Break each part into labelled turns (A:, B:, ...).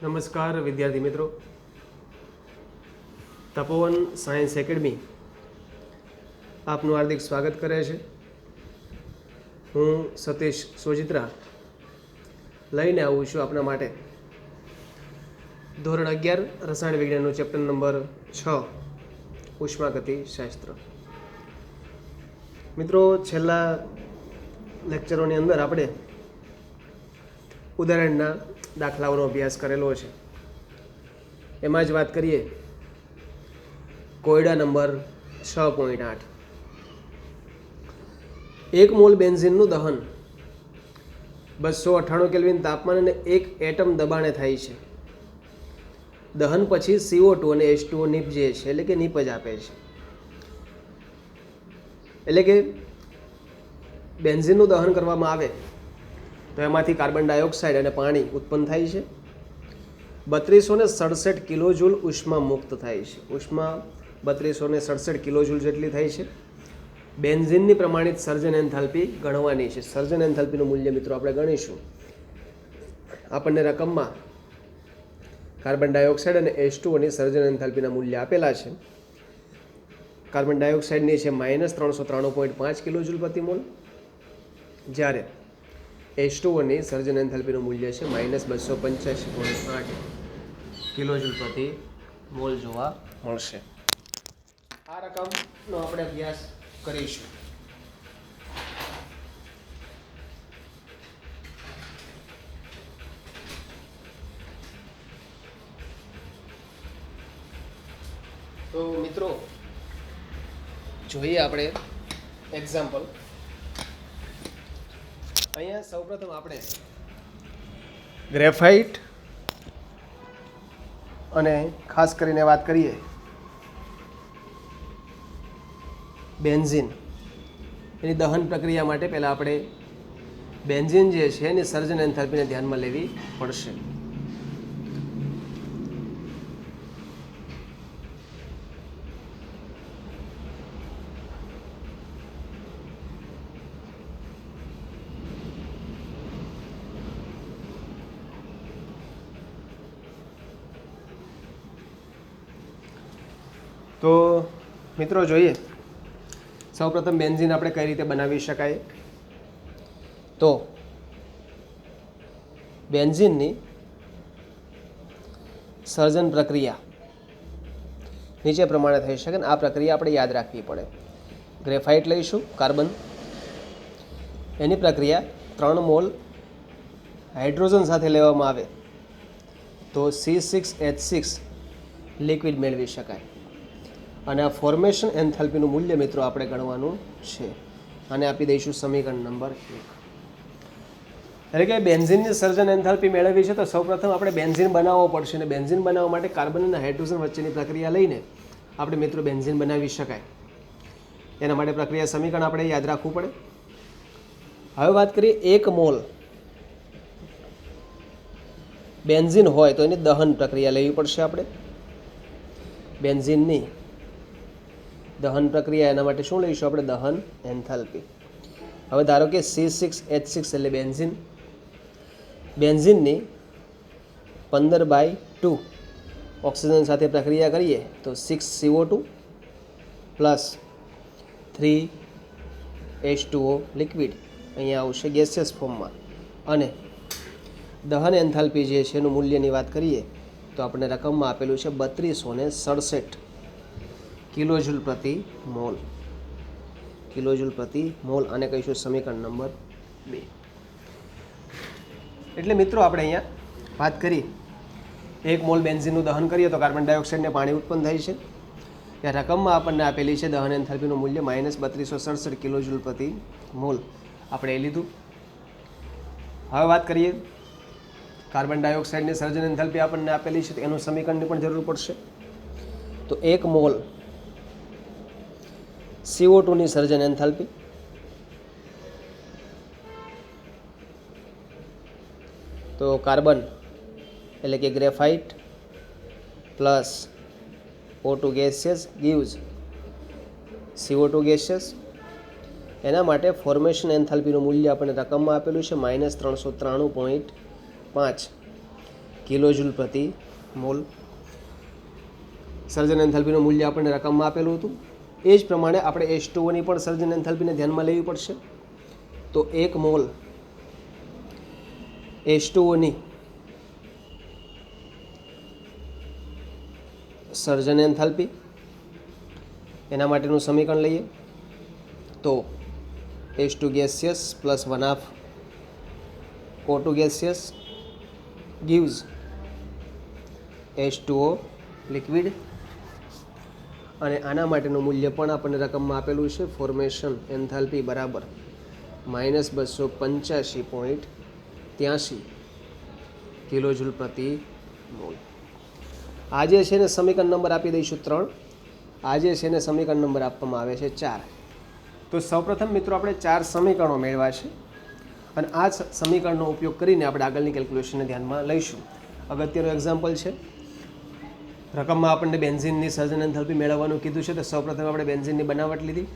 A: નમસ્કાર વિદ્યાર્થી મિત્રો, તપોવન સાયન્સ એકેડમી આપનું હાર્દિક સ્વાગત કરે છે. હું સતીશ સોજિત્રા લઈને આવું છું આપના માટે ધોરણ 11 રસાયણ વિજ્ઞાનનું ચેપ્ટર નંબર 6 ઉષ્માગતિ શાસ્ત્ર. મિત્રો, છેલ્લા લેક્ચરોની અંદર આપણે ઉદાહરણના દાખલાઓનો અભ્યાસ કરેલો છે. એમાં જ વાત કરીએ કોયડા નંબર 6.8. 1 મોલ બેન્ઝીનનું દહન 298 કેલ્વિન તાપમાન અને 1 એટમ દબાણે થાય છે. દહન પછી CO2 અને H2O નિપજે છે, એટલે કે નિપજ આપે છે. એટલે કે બેન્ઝીનનું દહન કરવામાં આવે તો એમાંથી કાર્બન ડાયોક્સાઇડ અને પાણી ઉત્પન્ન થાય છે. 3267 કિલોજૂલ ઉષ્મા મુક્ત થાય છે. ઉષ્મા 3267 કિલોજૂલ જેટલી થાય છે. બેન્ઝીનની પ્રમાણિત સર્જન એન્થાલ્પી ગણવાની છે. સર્જન એન્થાલ્પીનું મૂલ્ય મિત્રો આપણે ગણીશું. આપણને રકમમાં કાર્બન ડાયોક્સાઇડ અને H2Oની સર્જન એન્થાલ્પીના મૂલ્ય આપેલા છે. કાર્બન ડાયોક્સાઇડની છે -393.5 કિલોજૂલ પ્રતિ મોલ, જ્યારે H2Oની સર્જન એન્થાલ્પીનું મૂલ્ય છે -285.8 કિલોજૂલ પ્રતિ મોલ જોવા મળશે. આ રકમનો આપણે અભ્યાસ કરીશું. તો મિત્રો જોઈએ આપણે એક્ઝામ્પલ. અહીંયા સૌપ્રથમ આપણે ગ્રેફાઇટ અને ખાસ કરીને વાત કરીએ બેન્ઝીન, એની દહન પ્રક્રિયા માટે પહેલાં આપણે બેન્ઝીન જે છે એની સર્જન એન્થાલ્પીને ધ્યાનમાં લેવી પડશે. તો મિત્રો જોઈએ સૌપ્રથમ બેન્ઝીન આપણે કઈ રીતે બનાવી શકાય. તો બેન્ઝીનની સર્જન પ્રક્રિયા નીચે પ્રમાણે થઈ શકે. આ પ્રક્રિયા આપણે યાદ રાખવી પડે. ગ્રેફાઇટ લઈશું, કાર્બન, એની પ્રક્રિયા 3 મોલ હાઇડ્રોજન સાથે લેવામાં આવે તો C6H6 લિક્વિડ મેળવી શકાય. અને આ ફોર્મેશન એન્થાલ્પીનું મૂલ્ય મિત્રો આપણે ગણવાનું છે. અને આપી દઈશું સમીકરણ નંબર 1. એટલે કે બેન્ઝીનની સર્જન એન્થાલ્પી મેળવવી છે તો સૌપ્રથમ આપણે બેન્ઝીન બનાવવો પડશે. અને બેન્ઝીન બનાવવા માટે કાર્બન અને હાઇડ્રોજન વચ્ચેની પ્રક્રિયા લઈને આપણે મિત્રો બેન્ઝીન બનાવી શકાય. એના માટે પ્રક્રિયા સમીકરણ આપણે યાદ રાખવું પડે. હવે વાત કરીએ 1 મોલ બેન્ઝીન હોય તો એની દહન પ્રક્રિયા લેવી પડશે આપણે. બેન્ઝીનની દહન પ્રક્રિયા, એના માટે શું લઈશું આપણે? દહન એન્થાલ્પી. હવે ધારો કે C6H6 એટલે બેન્ઝીન. બેન્ઝીનની 15/2 ઓક્સિજન સાથે પ્રક્રિયા કરીએ તો 6CO2 પ્લસ 3H2O લિક્વિડ અહીંયા આવશે ગેસિયસ ફોર્મમાં. અને દહન એન્થાલ્પી જે છે એનું મૂલ્યની વાત કરીએ તો આપણે રકમમાં આપેલું છે 3267 કિલોજૂલ પ્રતિ મોલ. કિલોજૂલ પ્રતિ મોલ, આને કહીશું સમીકરણ નંબર 2. એટલે મિત્રો આપણે અહીંયા વાત કરી 1 મોલ બેન્ઝીનનું દહન કરીએ તો કાર્બન ડાયોક્સાઇડને પાણી ઉત્પન્ન થાય છે. ત્યાં રકમમાં આપણને આપેલી છે દહન એન્થાલ્પીનું મૂલ્ય -3267 કિલોજૂલ પ્રતિ મોલ. આપણે એ લીધું. હવે વાત કરીએ કાર્બન ડાયોક્સાઇડની સર્જન એન્થાલ્પી આપણને આપેલી છે તો એનું સમીકરણની પણ જરૂર પડશે. તો 1 મોલ CO2ની સર્જન એન્થાલ્પી તો કાર્બન એટલે કે graphite plus O2 gaseous gives CO2 gaseous. એના માટે ફોર્મેશન એન્થાલ્પીનું મૂલ્ય આપણને રકમમાં આપેલું છે -393.5 કિલોજૂલ પ્રતિ મોલ. સર્જન એન્થાલ્પીનું મૂલ્ય આપણને રકમમાં આપેલું હતું. એ જ પ્રમાણે આપણે H2O ની પણ સર્જન એન્થાલ્પીને ધ્યાનમાં લેવી પડશે. તો 1 મોલ H2O ની સર્જન એન્થાલ્પી, એના માટેનું સમીકરણ લઈએ તો H2 gaseous plus 1/2 O2 gaseous gives H2O liquid. અને આના માટેનું મૂલ્ય પણ આપણને રકમમાં આપેલું છે. ફોર્મેશન એન્થાલ્પી બરાબર -285.83 કિલોજૂલ પ્રતિ મોલ. આ જે છે ને સમીકરણ નંબર આપી દઈશું 3. આ જે છે ને સમીકરણ નંબર આપવામાં આવે છે 4. તો સૌપ્રથમ મિત્રો આપણે 4 સમીકરણો મેળવ્યા છે અને આ સમીકરણનો ઉપયોગ કરીને આપણે આગળની કેલ્ક્યુલેશનને ધ્યાનમાં લઈશું. અગત્યનું એક્ઝામ્પલ છે. રકમમાં આપણને બેન્ઝિનની સર્જન એન્થાલ્પી મેળવવાનું કીધું છે. તો સૌપ્રથમ આપણે બેન્ઝિનની બનાવટ લીધી,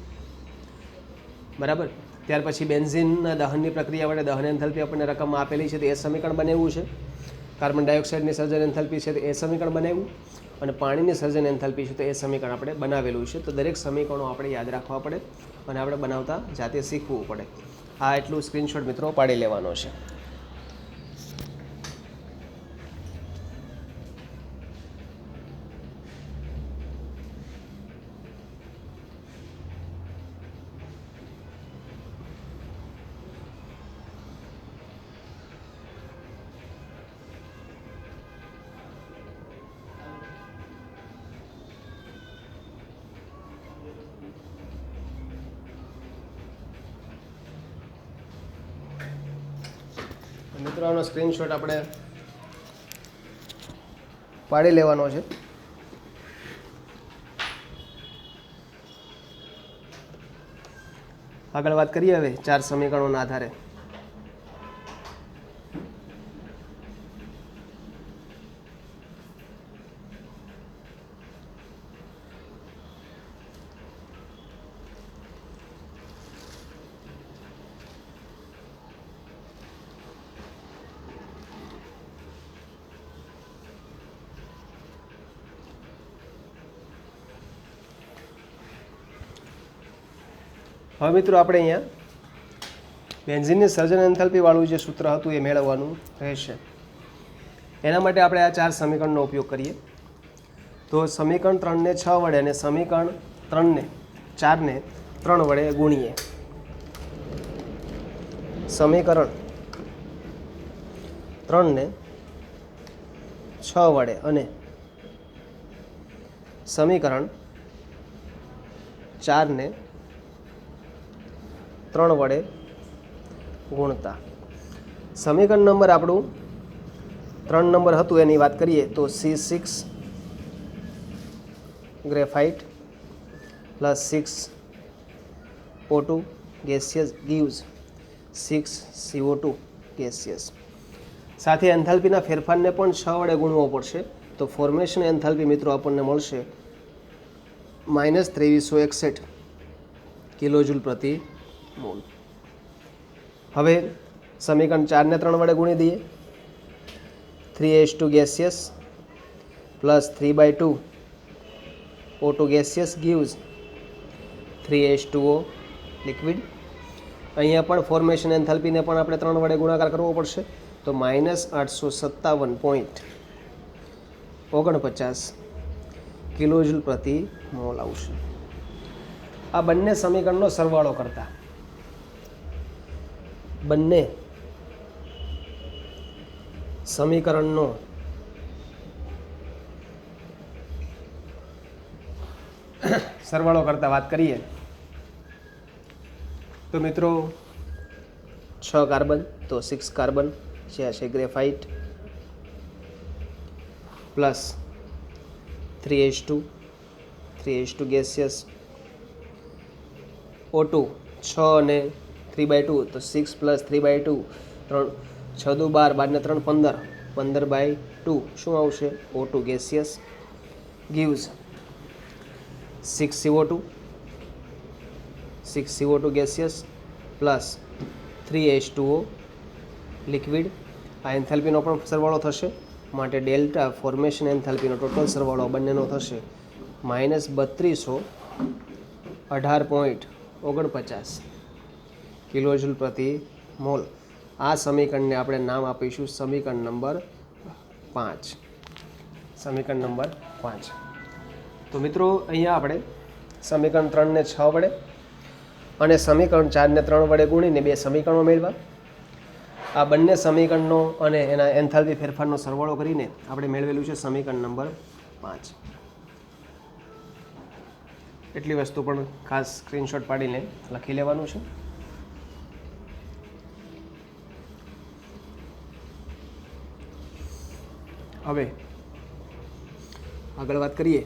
A: બરાબર. ત્યાર પછી બેન્ઝિનના દહનની પ્રક્રિયા વડે દહન એન્થાલ્પી આપણને રકમમાં આપેલી છે, તો એ સમીકરણ બનાવ્યું છે. કાર્બન ડાયોક્સાઇડની સર્જન એન્થાલ્પી છે તો એ સમીકરણ બનાવ્યું, અને પાણીની સર્જન એન્થાલ્પી છે તો એ સમીકરણ આપણે બનાવેલું છે. તો દરેક સમીકરણો આપણે યાદ રાખવા પડે અને આપણે બનાવતા જાતે શીખવું પડે. આ એટલું સ્ક્રીનશોટ મિત્રો પાડી લેવાનો છે. મિત્રો આનો સ્ક્રીનશોટ આપણે પાડી લેવાનો છે. આગળ વાત કરીએ હવે 4 સમીકરણોના આધારે. હવે મિત્રો આપણે અહીંયા બેન્ઝિનની સર્જન એન્થાલ્પીવાળું જે સૂત્ર હતું એ મેળવવાનું રહેશે. એના માટે આપણે આ 4 સમીકરણનો ઉપયોગ કરીએ. તો સમીકરણ 3 ને 6 વડે અને સમીકરણ 4 ને 3 વડે ગુણીએ. સમીકરણ 3 ને 6 વડે અને સમીકરણ 4 ને 3 વડે ગુણતા સમીકરણ નંબર આપણું 3 નંબર હતું એની વાત કરીએ તો C6 graphite plus 6 O2 gaseous gives 6 CO2 gaseous. સાથે એન્થાલ્પીના ફેરફારને પણ 6 વડે ગુણવો પડશે. તો ફોર્મેશન એન્થાલ્પી મિત્રો આપણને મળશે -2361 કિલોજૂલ પ્રતિ મોલ. હવે સમીકરણ 4 ને 3 વડે ગુણી દઈએ. 3H2 gaseous plus 3/2 O2 gaseous gives 3H2O liquid. અહીંયા પણ ફોર્મેશન એન્થાલ્પીને પણ આપણે 3 વડે ગુણાકાર કરવો પડશે. તો -857.49 કિલોજૂલ પ્રતિ મોલ આવશે. આ બંને સમીકરણનો સરવાળો કરતા બંને સમીકરણનો સરવાળો કરતા વાત કરીએ તો મિત્રો 6 કાર્બન તો 6 કાર્બન છે graphite plus 3H2 gaseous O2 6 અને 3/2 તો 6 પ્લસ 3/2 3 6 દુ 12 12 ને 3 15 15/2 શું આવશે O2 gaseous gives 6 CO2 gaseous plus 3H2O liquid. આ એન્થાલ્પીનો પણ સરવાળો થશે માટે ડેલ્ટા ફોર્મેશન એન્થાલ્પીનો ટોટલ સરવાળો બંનેનો થશે -3218.49 કિલોજૂલ પ્રતિ મોલ. આ સમીકરણને આપણે નામ આપીશું સમીકરણ નંબર 5. સમીકરણ નંબર 5. તો મિત્રો અહીંયા આપણે સમીકરણ 3 ને 6 વડે અને સમીકરણ 4 ને 3 વડે ગુણીને બે સમીકરણો મેળવ્યા. આ બંને સમીકરણનો અને એના એન્થાલ્પી ફેરફારનો સરવાળો કરીને આપણે મેળવેલું છે સમીકરણ નંબર 5. એટલી વસ્તુ પણ ખાસ સ્ક્રીનશોટ પાડીને લખી લેવાનું છે. હવે આગળ વાત કરીએ.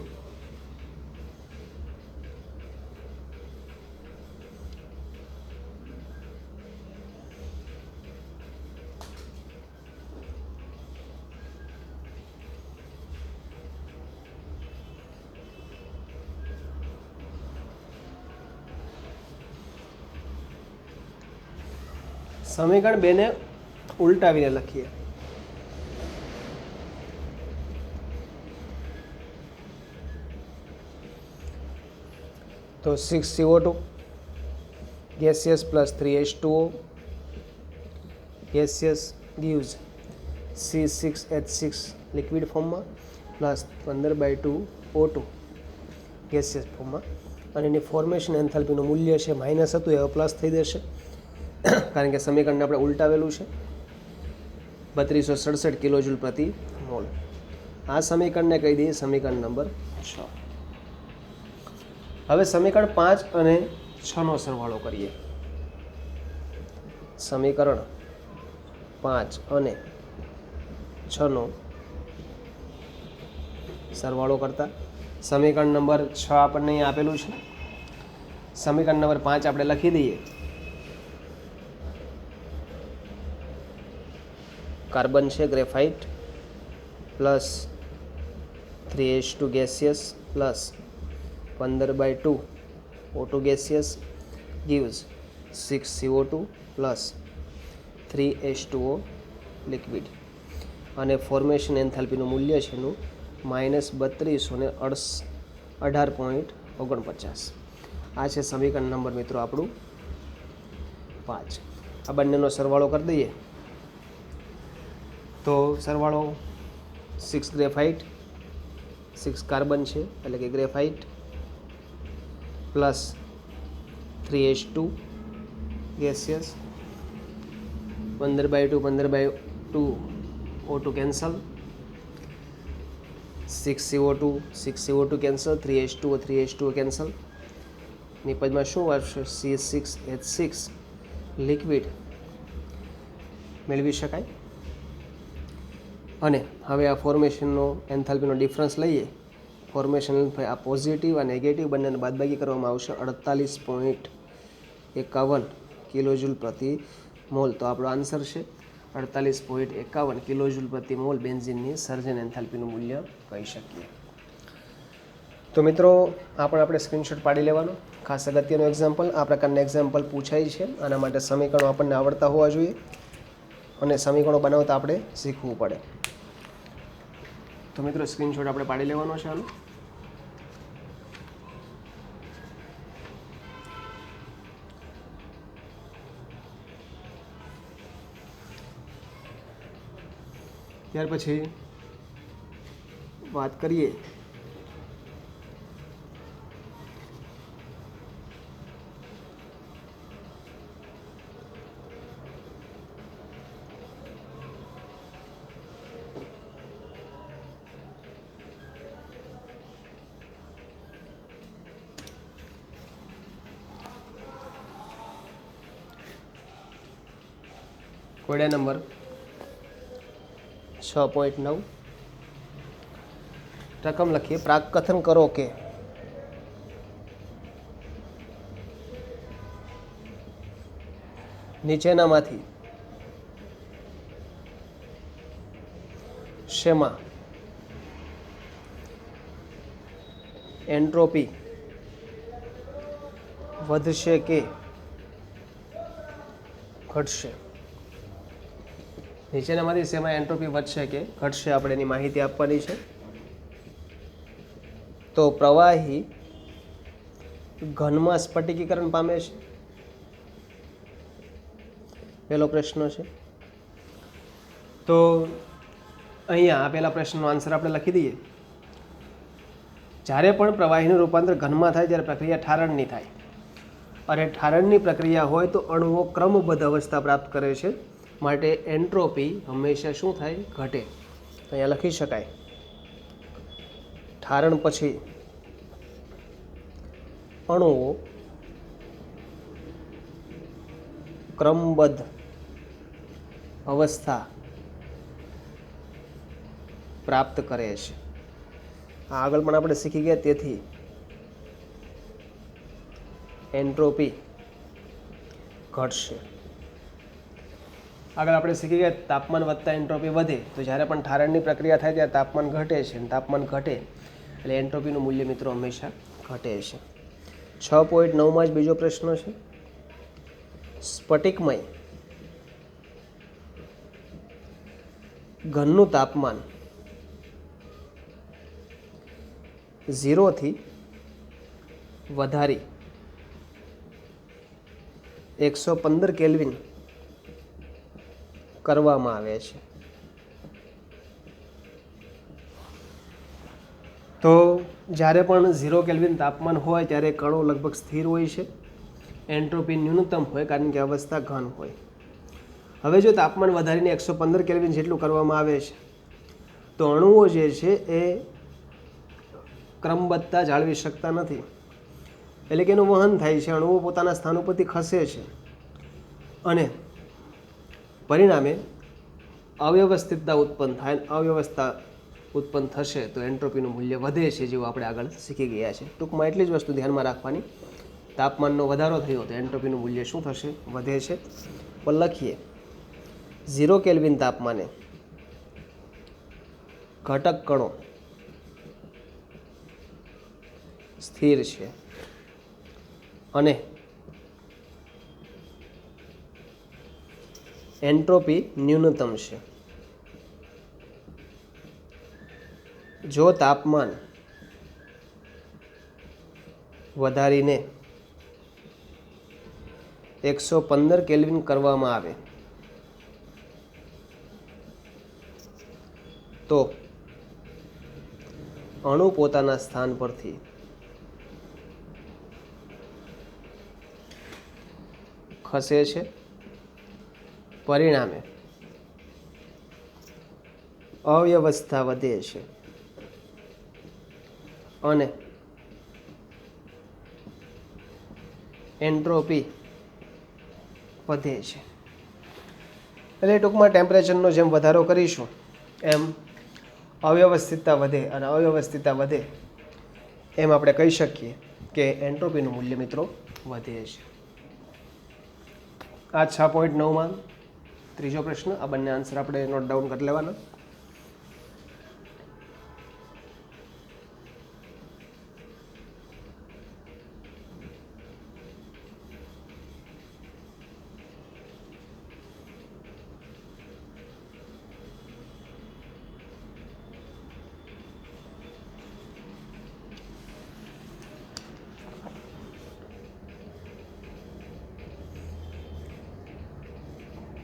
A: સમીકરણ 2 ને ઉલટાવીને લખીએ. તો 6CO2 gaseous plus 3H2O gaseous gives C6H6 liquid ફોર્મમાં પ્લસ 15/2 O2 gaseous ફોર્મમાં. અને એની ફોર્મેશન એન્થાલ્પીનું મૂલ્ય છે માઇનસ હતું એ પ્લસ થઈ જશે કારણ કે સમીકરણને આપણે ઉલટાવેલું છે. 3267 કિલોજૂલ પ્રતિ મોલ. આ સમીકરણને કહી દઈએ સમીકરણ નંબર 6. હવે સમીકરણ 5 અને 6 નો સરવાળો કરીએ. સમીકરણ 5 અને 6 નો સરવાળો કરતા સમીકરણ નંબર 6 આપણને અહીં આપેલું છે. સમીકરણ નંબર 5 આપણે લખી દઈએ. કાર્બન છે graphite plus 3H2 gaseous plus 15/2 O2 gaseous gives 6CO2 plus 3H2O liquid. અને ફોર્મેશન એન્થાલ્પીનું મૂલ્ય છે એનું -3218.49. આ છે સમીકરણ નંબર મિત્રો આપણું 5. આ બંનેનો સરવાળો કરી દઈએ તો સરવાળો 6 ગ્રેફાઇટ 6 કાર્બન છે એટલે કે graphite plus 3H2 gaseous 15/2 O2 cancel 6CO2 cancel 3H2O cancel. નિપજમાં શું આવશે? C6H6 લિક્વિડ મેળવી શકાય. અને હવે આ ફોર્મેશનનો એન્થાલ્પીનો ડિફરન્સ લઈએ. ફોર્મેશન આ પોઝિટિવ અને નેગેટિવ બંનેને બાદબાકી કરવામાં આવશે 48.51 કિલોજૂલ પ્રતિ મોલ. તો આપણો આન્સર છે 48.51 કિલોજૂલ પ્રતિ મોલ બેન્ઝીનની સર્જન એન્થાલ્પીનું મૂલ્ય કહી શકીએ. તો મિત્રો આ પણ આપણે સ્ક્રીનશોટ પાડી લેવાનો. ખાસ અગત્યનું એક્ઝામ્પલ, આ પ્રકારના એક્ઝામ્પલ પૂછાય છે. આના માટે સમીકરણો આપણને આવડતા હોવા જોઈએ અને સમીકરણો બનાવતા આપણે શીખવું પડે. તો મિત્રો સ્ક્રીનશોટ આપણે પાડી લેવાનો છે આનો. ત્યાર પછી વાત કરીએ કોયડા નંબર 6.9. રકમ લખીએ. પ્રાકકથન કરો કે નીચેનામાંથી શેમાં એન્ટ્રોપી વધશે કે ઘટશે? નીચેનામાંથી શેમાં એન્ટ્રોપી વધશે કે ઘટશે આપણે એની માહિતી આપવાની છે. તો પ્રવાહી ઘનમાં સ્ફટિકીકરણ પામે છે, પહેલો પ્રશ્ન છે. તો અહીંયા આપેલા પ્રશ્નનો આન્સર આપણે લખી દઈએ. જ્યારે પણ પ્રવાહીનું રૂપાંતર ઘનમાં થાય ત્યારે પ્રક્રિયા ઠારણની થાય, અને ઠારણની પ્રક્રિયા હોય તો અણુઓ ક્રમબદ્ધ અવસ્થા પ્રાપ્ત કરે છે, માટે એન્ટ્રોપી હંમેશા શું થાય? ઘટે. અહીંયા લખી શકાય ઠારણ પછી અણુઓ ક્રમબદ્ધ અવસ્થા પ્રાપ્ત કરે છે. આગળ પણ આપણે શીખી ગયા, તેથી એન્ટ્રોપી ઘટશે. આગળ આપણે શીખી ગયા તાપમાન વધતા એન્ટ્રોપી વધે. તો જ્યારે પણ ઠારણની પ્રક્રિયા થાય ત્યારે તાપમાન ઘટે છે, અને તાપમાન ઘટે એટલે એન્ટ્રોપીનું મૂલ્ય મિત્રો હંમેશા ઘટે છે. 6.9માં જ બીજો પ્રશ્ન છે. સ્ફટિકમય ઘનનું તાપમાન 0 થી વધારી 115 કેલ્વિન કરવામાં આવે છે. તો જ્યારે પણ 0 કેલ્વિન તાપમાન હોય ત્યારે કણો લગભગ સ્થિર હોય છે, એન્ટ્રોપી ન્યૂનતમ હોય કારણ કે અવસ્થા ઘન હોય. હવે જો તાપમાન વધારીને 115 કેલ્વિન જેટલું કરવામાં આવે છે તો અણુઓ જે છે એ ક્રમબદ્ધતા જાળવી શકતા નથી, એટલે કે એનું વહન થાય છે, અણુઓ પોતાના સ્થાન ઉપરથી ખસે છે, અને પરિણામે અવ્યવસ્થિતતા ઉત્પન્ન થાય. અવ્યવસ્થા ઉત્પન્ન થશે તો એન્ટ્રોપીનું મૂલ્ય વધે છે, જેવું આપણે આગળ શીખી ગયા છે. ટૂંકમાં એટલી જ વસ્તુ ધ્યાનમાં રાખવાની, તાપમાનનો વધારો થયો તો એન્ટ્રોપીનું મૂલ્ય શું થશે? વધે છે. પણ લખીએ 0 કેલ્વિન તાપમાને ઘટક કણો સ્થિર છે, અને એન્ટ્રોપી ન્યૂનતમ છે. જો તાપમાન વધારીને 115 કેલ્વિન કરવામાં આવે તો અણુ પોતાના સ્થાન પરથી ખસે છે, પરિણામે અવ્યવસ્થા વધે છે, અને એન્ટ્રોપી વધે છે. એટલે ટૂંકમાં ટેમ્પરેચરનો જેમ વધારો કરીશું એમ અવ્યવસ્થિતતા વધે, અને અવ્યવસ્થિતતા વધે એમ આપણે કહી શકીએ કે એન્ટ્રોપીનું મૂલ્ય મિત્રો વધે છે. આ 6.9માં ત્રીજો પ્રશ્ન. આ બંને આન્સર આપણે નોટ ડાઉન કરી લેવાના.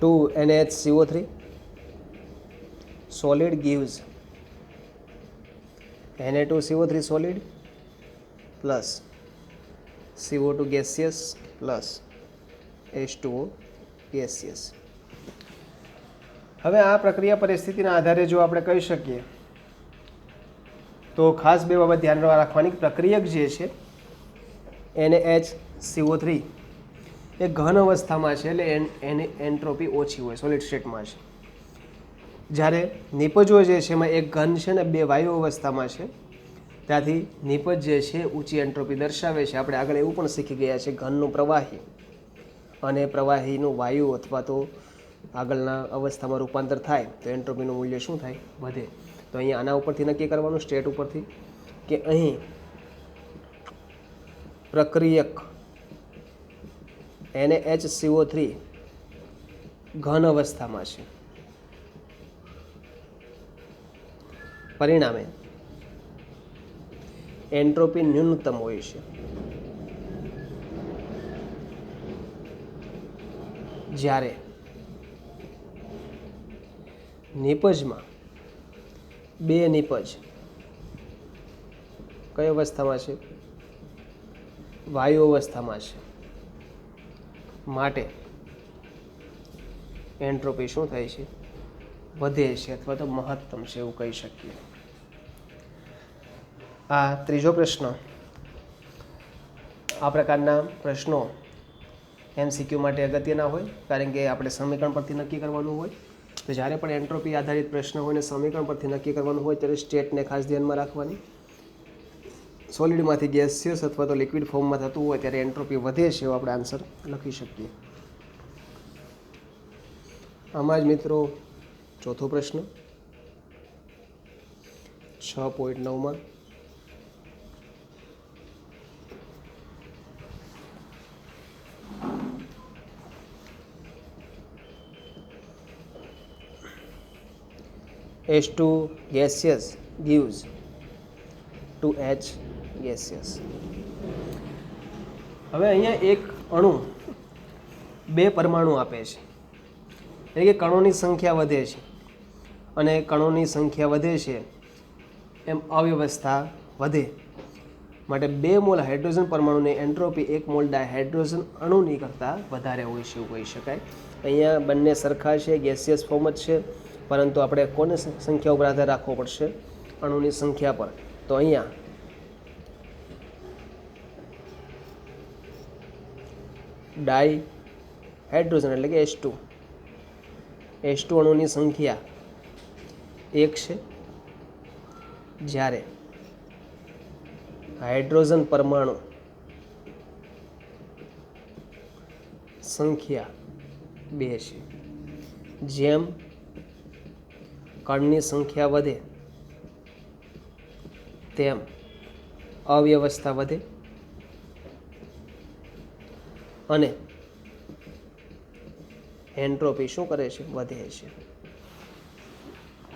A: Two NaHCO3 solid gives Na2CO3 solid plus CO2 gaseous plus H2O gaseous. હવે આ પ્રક્રિયા પરિસ્થિતિના આધારે જો આપણે કહી શકીએ તો ખાસ બે બાબત ધ્યાન રાખવાની. પ્રક્રિયક જે છે NaHCO3 એ ઘન અવસ્થામાં છે, એટલે એની એન્ટ્રોપી ઓછી હોય, સોલિડ સ્ટેટમાં છે. જ્યારે નિપજો જે છે એમાં એક ઘન છે ને બે વાયુ અવસ્થામાં છે, ત્યાંથી નિપજ જે છે ઊંચી એન્ટ્રોપી દર્શાવે છે. આપણે આગળ એવું પણ શીખી ગયા છે ઘનનું પ્રવાહી અને પ્રવાહીનું વાયુ અથવા તો આગળના અવસ્થામાં રૂપાંતર થાય તો એન્ટ્રોપીનું મૂલ્ય શું થાય? વધે. તો અહીંયા આના ઉપરથી નક્કી કરવાનું, સ્ટેટ ઉપરથી, કે અહીં પ્રક્રિયક NaHCO3 ઘન અવસ્થામાં છે, પરિણામે એન્ટ્રોપી ન્યૂનતમ હોય છે. જ્યારે નિપજમાં બે નિપજ કઈ અવસ્થામાં છે? વાયુ અવસ્થામાં છે. માટે એન્ટ્રોપી શું થાય છે? વધે છે અથવા તો મહત્તમ છે એવું કહી શકીએ. આ ત્રીજો પ્રશ્ન. આ પ્રકારના પ્રશ્નો MCQ માટે અગત્યના હોય, કારણ કે આપણે સમીકરણ પરથી નક્કી કરવાનું હોય. તો જ્યારે પણ એન્ટ્રોપી આધારિત પ્રશ્ન હોય ને સમીકરણ પરથી નક્કી કરવાનું હોય ત્યારે સ્ટેટને ખાસ ધ્યાનમાં રાખવાની. સોલિડમાંથી ગેસિયસ અથવા તો લિક્વિડ ફોર્મમાં થતું હોય ત્યારે એન્ટ્રોપી વધે છે એવો આપણે આન્સર લખી શકીએ. આમાં જ મિત્રો ચોથો પ્રશ્ન 6.9માં H2 gaseous gives 2H gaseous. હવે અહીંયા એક અણુ બે પરમાણુ આપે છે, એટલે કે કણોની સંખ્યા વધે છે, અને કણોની સંખ્યા વધે છે એમ અવ્યવસ્થા વધે. માટે 2 મોલ હાઇડ્રોજન પરમાણુની એન્ટ્રોપી 1 મોલ ડાયહાઇડ્રોજન અણુની કરતાં વધારે હોય છે એવું કહી શકાય. અહીંયા બંને સરખા છે, ગેસિયસ ફોર્મ જ છે, પરંતુ આપણે કોની સંખ્યા ઉપર આધાર રાખવો પડશે? અણુની સંખ્યા પર. તો અહીંયા ડાયહાઇડ્રોજન એટલે કે H2 અણુની સંખ્યા 1 છે, જ્યારે હાઇડ્રોજન પરમાણુ સંખ્યા 2 છે. જેમ કણની સંખ્યા વધે તેમ અવ્યવસ્થા વધે અને એન્ટ્રોપી શું કરે છે? વધે છે.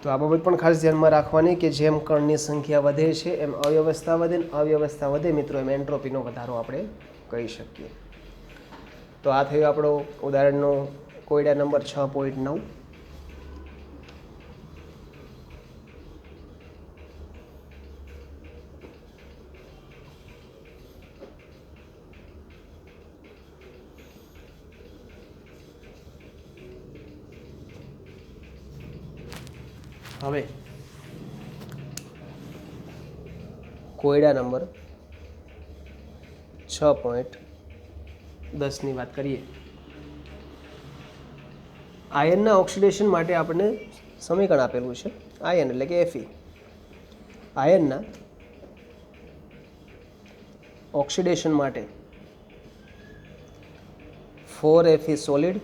A: તો આ બાબત પણ ખાસ ધ્યાનમાં રાખવાની કે જેમ કણની સંખ્યા વધે છે એમ અવ્યવસ્થા વધે, ને અવ્યવસ્થા વધે મિત્રો એમ એન્ટ્રોપીનો વધારો આપણે કહી શકીએ. તો આ થયું આપણો ઉદાહરણનો કોયડા નંબર 6.9. હવે કોયડા નંબર 6.10ની વાત કરીએ. આયનના ઓક્સિડેશન માટે આપણને સમીકરણ આપેલું છે. આયન એટલે કે Fe. આયનના ઓક્સિડેશન માટે 4Fe solid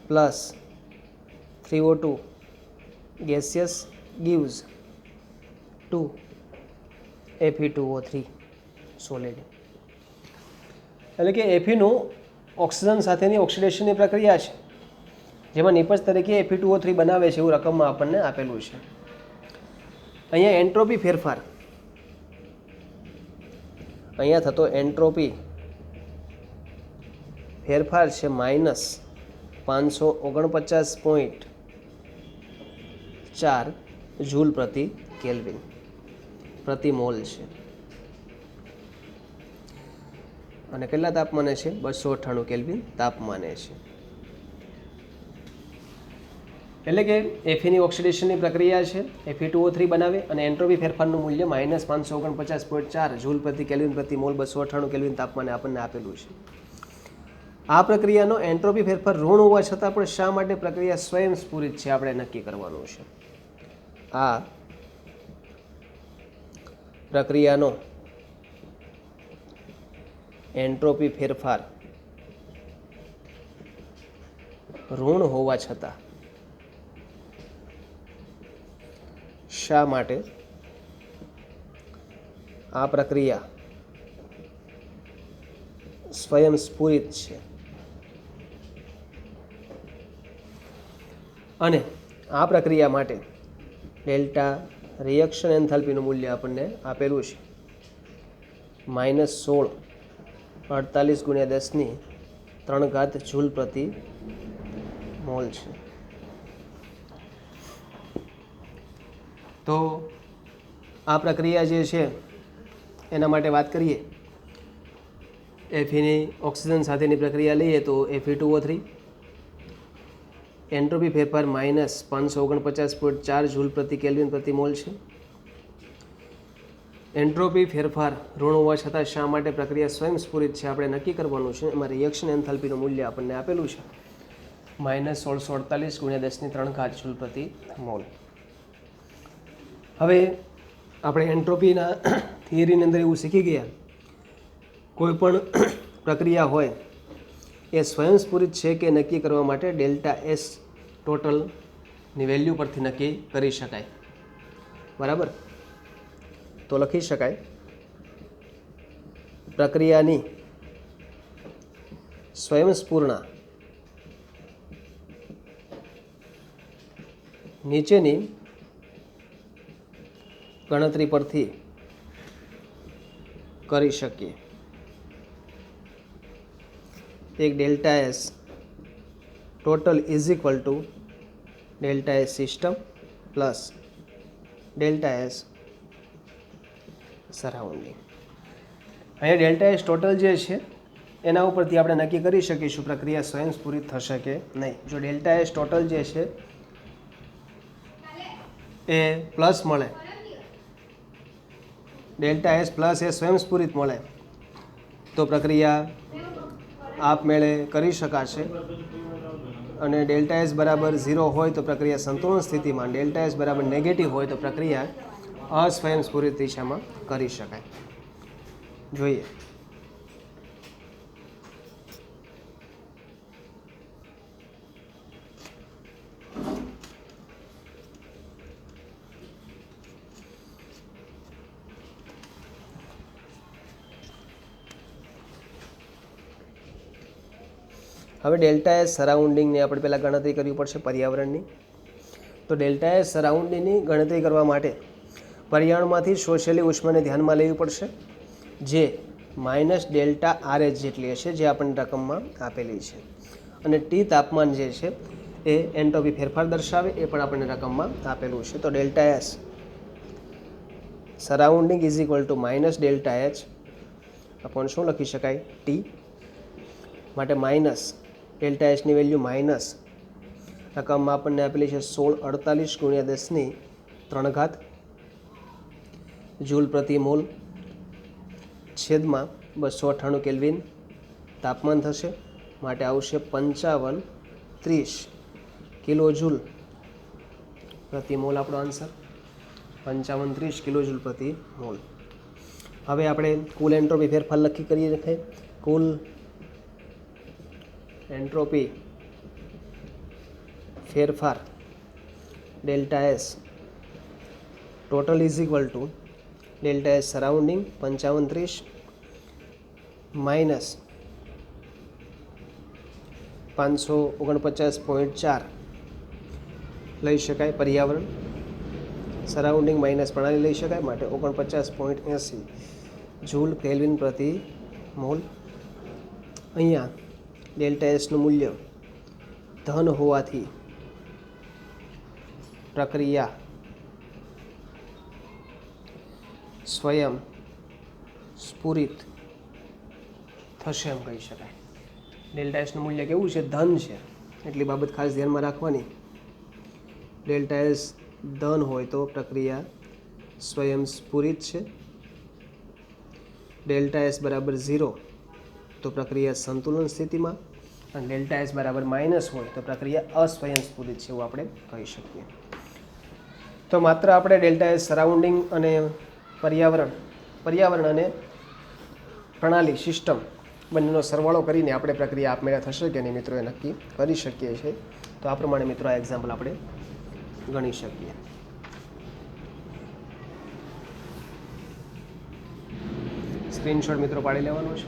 A: plus 3O2 gaseous gives 2Fe2O3 solid. એટલે કે Feનું ઓક્સિજન સાથેની ઓક્સિડેશનની પ્રક્રિયા છે, જેમાં નિપજ તરીકે Fe2O3 બનાવે છે એવું રકમમાં આપણને આપેલું છે. અહીંયા એન્ટ્રોપી ફેરફાર, અહીંયા થતો એન્ટ્રોપી ફેરફાર છે -549.4 જૂલ પ્રતિ કેલ્વિન પ્રતિ મોલ છે. અને કેટલા તાપમાને છે? 298 કેલ્વિન તાપમાને છે. એટલે કે Feની ઓક્સિડેશનની પ્રક્રિયા છે, Fe2O3 બનાવે અને એન્ટ્રોપી ફેરફારનું મૂલ્ય -549.4 જૂલ પ્રતિ કેલ્વિન પ્રતિ મોલ 298 કેલ્વિન તાપમાને આપણને આપેલું છે. આ પ્રક્રિયાનો એન્ટ્રોપી ફેરફાર ઋણ હોવા છતાં પણ શા માટે પ્રક્રિયા સ્વયંસ્ફુરિત છે આપણે નક્કી કરવાનું છે. આ પ્રક્રિયાનો એન્ટ્રોપી ફેરફાર ઋણ હોવા છતાં શા માટે આ પ્રક્રિયા સ્વયંસ્ફુરિત છે. અને આ પ્રક્રિયા માટે ડેલ્ટા રિએક્શન એન્થાલ્પીનું મૂલ્ય આપણને આપેલું છે -16 48 × 10³ જૂલ પ્રતિ મોલ છે. તો આ પ્રક્રિયા જે છે એના માટે વાત કરીએ, Feની ઓક્સિજન સાથેની પ્રક્રિયા લઈએ તો Fe2O3 એન્ટ્રોપી ફેરફાર -549.4 જૂલ પ્રતિ કેલ્વિન પ્રતિ મોલ છે. એન્ટ્રોપી ફેરફાર ઋણ હોવા છતાં શા માટે પ્રક્રિયા સ્વયંસ્ફુરિત છે આપણે નક્કી કરવાનું છે. એમાં રિએક્શન એન્થાલ્પીનું મૂલ્ય આપણને આપેલું છે -1648 × 10³ જૂલ પ્રતિ મોલ. હવે આપણે એન્ટ્રોપીના થિયરીની અંદર એવું શીખી ગયા, કોઈ પણ પ્રક્રિયા હોય એ સ્વયંસ્ફુરિત છે કે નક્કી કરવા માટે ડેલ્ટા એસ ટોટલની વેલ્યુ પરથી નક્કી કરી શકાય. બરાબર? તો લખી શકાય પ્રક્રિયાની સ્વયંસ્ફૂર્ણા નીચેની ગણતરી પરથી કરી શકીએ. એક delta S total is equal to delta S system plus delta S surrounding. અહીંયા ડેલ્ટા એસ ટોટલ જે છે એના ઉપરથી આપણે નક્કી કરી શકીશું પ્રક્રિયા સ્વયંસ્ફુરિત થશે કે નહીં. જો ડેલ્ટા એસ ટોટલ જે છે એ પ્લસ મળે, ડેલ્ટા એસ પ્લસ એ સ્વયંસ્ફુરિત મળે તો પ્રક્રિયા આપમેળે કરી શકાશે. અને ડેલ્ટા એસ બરાબર 0 હોય તો પ્રક્રિયા સંતુલન સ્થિતિમાં, ડેલ્ટા એસ બરાબર નેગેટિવ હોય તો પ્રક્રિયા અસ્વયંસ્ફુરિત દિશામાં કરી શકાય. જોઈએ હવે ડેલ્ટા એસ સરાઉન્ડિંગની આપણે પહેલાં ગણતરી કરવી પડશે પર્યાવરણની. તો ડેલ્ટા એસ સરાઉન્ડિંગની ગણતરી કરવા માટે પર્યાવરણમાંથી શોષેલી ઉષ્માને ધ્યાનમાં લેવી પડશે, જે -ΔRH જેટલી હશે, જે આપણને રકમમાં આપેલી છે. અને ટી તાપમાન જે છે એ એન્ટ્રોપી ફેરફાર દર્શાવે, એ પણ આપણને રકમમાં આપેલું છે. તો delta S surrounding is equal to -ΔH upon શું લખી શકાય? ટી. માટે માઇનસ ડેલ્ટા એસની વેલ્યુ માઇનસ રકમમાં આપણને આપેલી છે 1648 × 10³ જૂલ પ્રતિ મોલ છેદમાં 298 કેલ્વિન તાપમાન થશે. માટે આવશે 5530 કિલો જૂલ પ્રતિ મોલ આપણો આન્સર, 5530 કિલો જૂલ પ્રતિ મોલ. હવે આપણે કુલ એન્ટ્રોપી ફેરફાર લખી કરીએ છીએ. કુલ એન્ટ્રોપી ફેરફાર delta S total is equal to delta S surrounding 5530 minus 549.4 લઈ શકાય પર્યાવરણ, સરાઉન્ડિંગ માઇનસ પ્રણાલી લઈ શકાય. માટે 49.80 જૂલ કેલ્વિન પ્રતિ મોલ. અહીંયા ડેલ્ટા એસનું મૂલ્ય ધન હોવાથી પ્રક્રિયા સ્વયં સ્ફુરિત થશે એમ કહી શકાય. ડેલ્ટા એસનું મૂલ્ય કેવું છે? ધન છે. એટલી બાબત ખાસ ધ્યાનમાં રાખવાની. ડેલ્ટા એસ ધન હોય તો પ્રક્રિયા સ્વયં સ્ફુરિત છે. ડેલ્ટા એસ બરાબર 0 તો પ્રક્રિયા સંતુલન સ્થિતિમાં, અને ડેલ્ટા એસ બરાબર માઇનસ હોય તો પ્રક્રિયા અસ્વયંસ્ફુરિત છે એવું આપણે કહી શકીએ. તો માત્ર આપણે ડેલ્ટા એસ સરાઉન્ડિંગ અને પર્યાવરણ અને પ્રણાલી સિસ્ટમ બંનેનો સરવાળો કરીને આપણે પ્રક્રિયા આપમેળે થશે કે નહીં મિત્રો એ નક્કી કરી શકીએ છીએ. તો આ પ્રમાણે મિત્રો આ એક્ઝામ્પલ આપણે ગણી શકીએ. સ્ક્રીનશોટ મિત્રો પાડી લેવાનો છે.